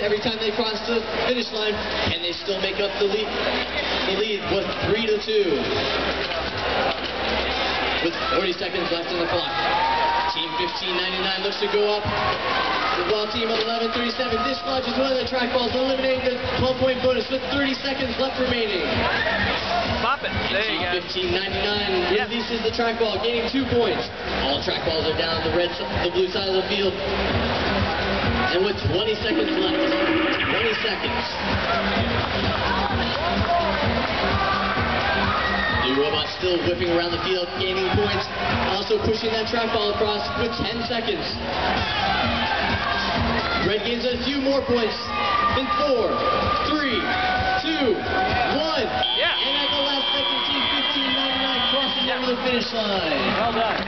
every time they cross the finish line, and they still make up the lead with 3-2. With 40 seconds left on the clock. Team 1599 looks to go up. While Team 1137 dislodges one of the track balls, eliminating the 12-point bonus with 30 seconds left remaining. Pop it. There you go. 1599 releases the track ball, gaining 2 points. All track balls are down the blue side of the field. And with 20 seconds left, 20 seconds. Blue Robot still whipping around the field, gaining points. Also pushing that track ball across with 10 seconds. Red gains a few more points in 4, 3, 2, 1. Yeah. And at the last second, Team 1599 crosses over the finish line. Well done.